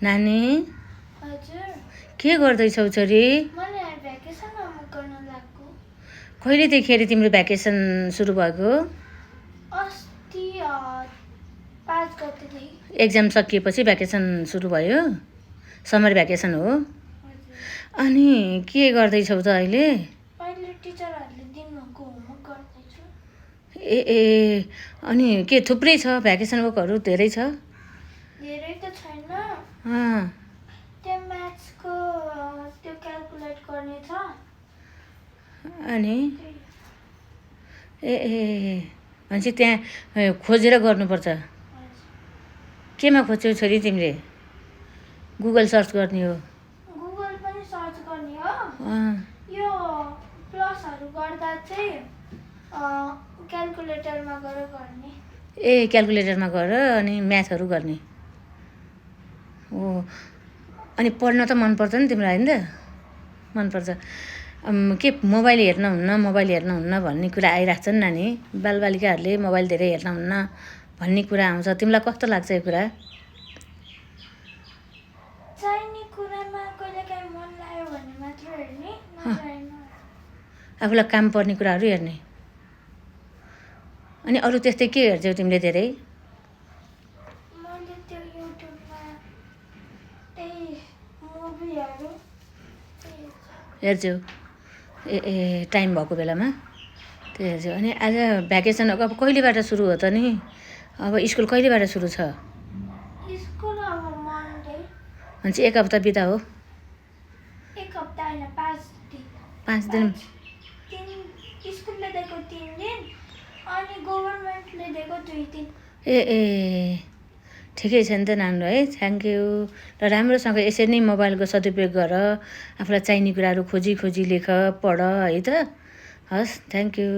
नानी हजुर के गर्दैछौ छोरी? मलाई भ्याकेसन होमवर्क गर्न लाग्यो। कहिलेदेखि तिम्रो भ्याकेसन सुरु भएको? अस्ति 5 गतेदेखि। एक्जाम सकिएपछि भ्याकेसन सुरु भयो? समर भ्याकेसन हो? हजुर। अनि के गर्दैछौ त अहिले? अहिले टिचरहरूले दिनुभएको होमवर्क गर्दैछु। ए अनि के थुप्रै छ भ्याकेसन वर्कहरू धेरै छ? धेरै त छैन। अँ, त्यो म्याथ्सको त्यो क्याल्कुलेट गर्ने छ। अनि भनेपछि त्यहाँ खोजेर गर्नुपर्छ। हजुर। केमा खोज्यौ छोरी तिमीले? गुगल सर्च गर्ने हो? गुगल पनि सर्च गर्ने हो। अँ, यो प्लसहरू गर्दा चाहिँ क्याल्कुलेटरमा गएर गर्ने। क्याल्कुलेटरमा गएर अनि म्याथहरू गर्ने हो। अनि पढ्न त मनपर्छ नि तिमीलाई, होइन त? मनपर्छ। के मोबाइल हेर्नुहुन्न भन्ने कुरा आइरहेको छ नि नानी। बालबालिकाहरूले मोबाइल धेरै हेर्नुहुन्न भन्ने कुरा आउँछ। तिमीलाई कस्तो लाग्छ यो कुरा? चाहिने कुरामा कहिलेकाहीँ मन लाग्यो भने मात्र हेर्ने, नचाहिए नहेर्ने। आफूलाई काम पर्ने कुराहरू हेर्ने। अनि अरू त्यस्तै के हेर्छौ तिमीले धेरै? मैले त्यो युट्युबमा त्यही मुभीहरू हेर्छौ? टाइम भएको बेलामा त्यो हेर्छौ। अनि आज भ्याकेसन अब कहिलेबाट सुरु हो त नि? अब स्कुल कहिलेबाट सुरु छ? स्कुल अब मन्डे। भनेपछि एक हप्ता बिदा हो? एक हप्ता होइन, 5 दिन। 5 दिन? स्कुलले दिएको 3 दिन अनि गभर्मेन्टले दिएको 2 दिन। ठिकै छ नि त नानु है। Thank you. र राम्रोसँग यसरी नै मोबाइलको सदुपयोग गर। आफूलाई चाहिने कुराहरू खोजी लेख, पढ है त। हस्, थ्याङ्क यू।